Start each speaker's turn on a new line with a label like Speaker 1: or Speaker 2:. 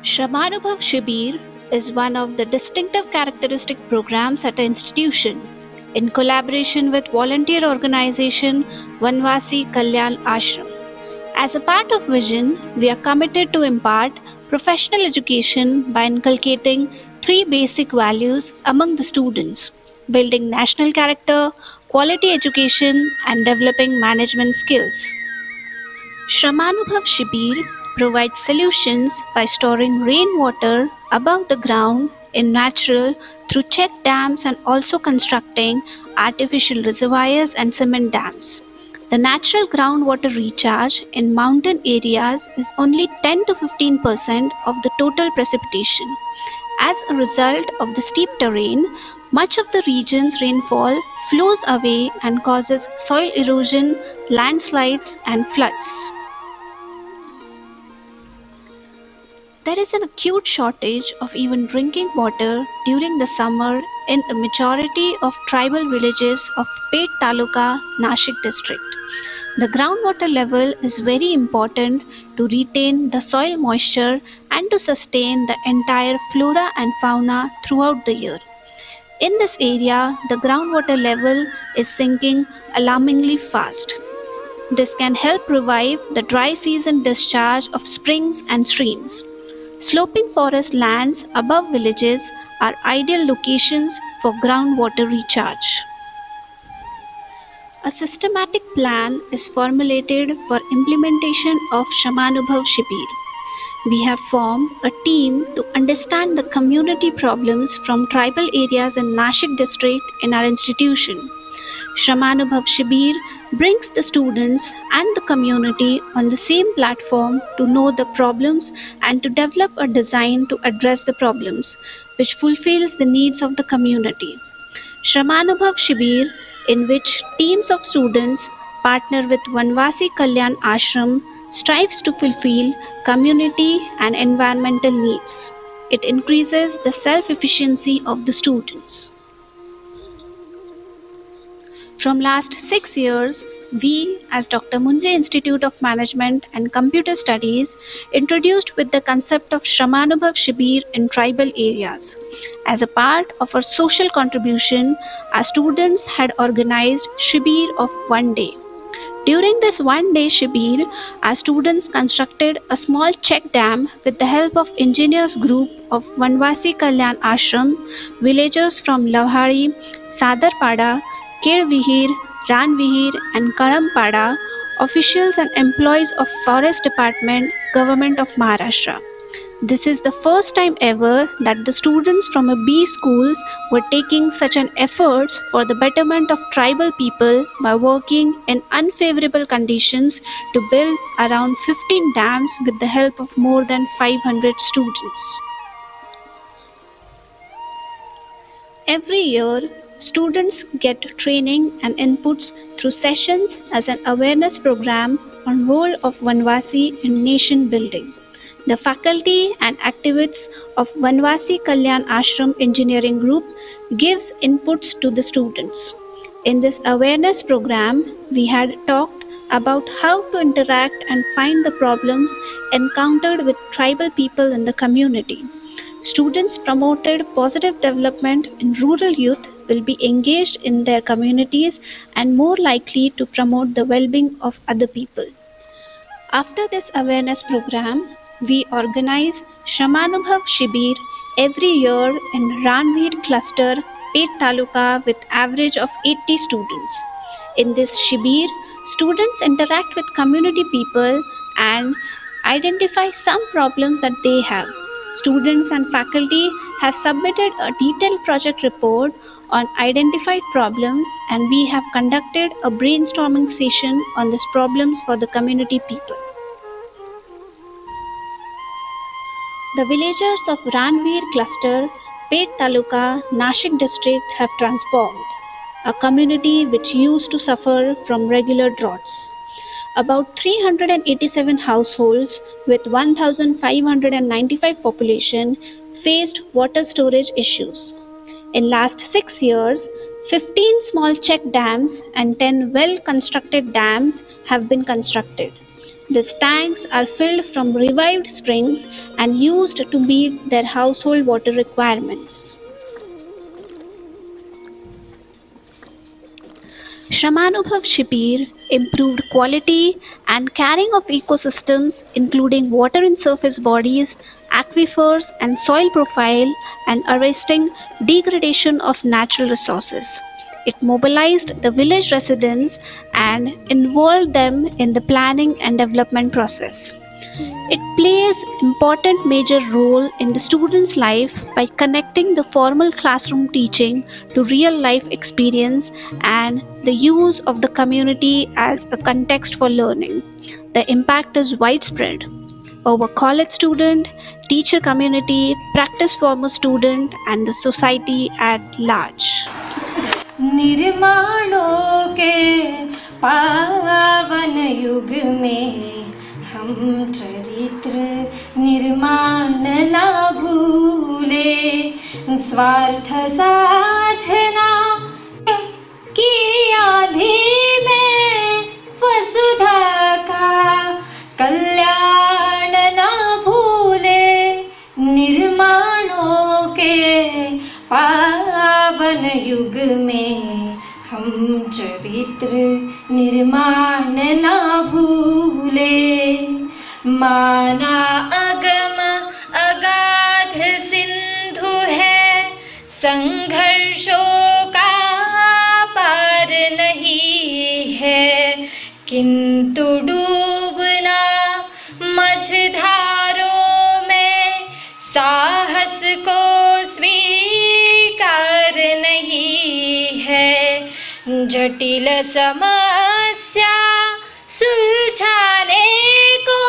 Speaker 1: Shramanubhav Shibir is one of the distinctive characteristic programs at the institution, in collaboration with volunteer organization Vanvasi, Kalyan, Ashram. As a part of vision, we are committed to impart professional education by inculcating three basic values among the students: building national character, quality education, and developing management skills. Shramanubhav Shibir provides solutions by storing rainwater above the ground in natural through check dams and also constructing artificial reservoirs and cement dams. The natural groundwater recharge in mountain areas is only 10 to 15% of the total precipitation. As a result of the steep terrain, much of the region's rainfall flows away and causes soil erosion, landslides, and floods. There is an acute shortage of even drinking water during the summer in a majority of tribal villages of Pet Taluka, Nashik district. The groundwater level is very important to retain the soil moisture and to sustain the entire flora and fauna throughout the year. In this area, the groundwater level is sinking alarmingly fast. This can help revive the dry season discharge of springs and streams. Sloping forest lands above villages are ideal locations for groundwater recharge. A systematic plan is formulated for implementation of Shramanubhav Shibir. We have formed a team to understand the community problems from tribal areas in Nashik district in our institution. Shramanubhav Shibir brings the students and the community on the same platform to know the problems and to develop a design to address the problems, which fulfills the needs of the community. Shramanubhav Shibir, in which teams of students partner with Vanvasi Kalyan Ashram, strives to fulfill community and environmental needs. It increases the self-efficiency of the students. From last 6 years, we as Dr. Moonje Institute of Management and Computer Studies introduced with the concept of Shramanubhav Shibir in tribal areas. As a part of our social contribution, our students had organized Shibir of One Day. During this one-day Shibir, our students constructed a small check dam with the help of engineers group of Vanvasi Kalyan Ashram, villagers from Lavhali, Sadarpada, Kelvihir, Ranvihir and Kalampada, officials and employees of Forest Department, Government of Maharashtra. This is the first time ever that the students from a B schools were taking such an efforts for the betterment of tribal people by working in unfavorable conditions to build around 15 dams with the help of more than 500 students. Every year, students get training and inputs through sessions as an awareness program on role of Vanvasi in nation building. The faculty and activists of Vanvasi Kalyan Ashram Engineering Group gives inputs to the students. In this awareness program, we had talked about how to interact and find the problems encountered with tribal people in the community. Students promoted positive development in rural youth will be engaged in their communities and more likely to promote the well-being of other people. After this awareness program, we organize Shramanubhav Shibir every year in Ranvihir cluster, Pet Taluka with average of 80 students. In this Shibir, students interact with community people and identify some problems that they have. Students and faculty have submitted a detailed project report on identified problems, and we have conducted a brainstorming session on these problems for the community people. The villagers of Ranvihir cluster, Pet Taluka, Nashik district have transformed, a community which used to suffer from regular droughts. About 387 households with 1,595 population faced water storage issues. In last 6 years, 15 small check dams and 10 well-constructed dams have been constructed. These tanks are filled from revived springs and used to meet their household water requirements. Shramanubhav Shibir improved quality and carrying of ecosystems, including water in surface bodies, aquifers, and soil profile, and arresting degradation of natural resources. It mobilized the village residents and involved them in the planning and development process. It plays important major role in the student's life by connecting the formal classroom teaching to real life experience and the use of the community as a context for learning. The impact is widespread over college student, teacher community, practice former student and the society at large.
Speaker 2: निर्माणों के पावन युग में हम चरित्र निर्माण ना भूले, स्वार्थ साधना की आधी में वसुधा का कल्याण ना भूले, निर्माणों के पावन युग में हम चरित्र निर्माण ना भूले। माना अगम अगाध सिंधु है, संघर्षों का पार नहीं है, किंतु डूबना मझधारों में साहस को स्वीकार नहीं है। जटिल समस्या सुलझाने को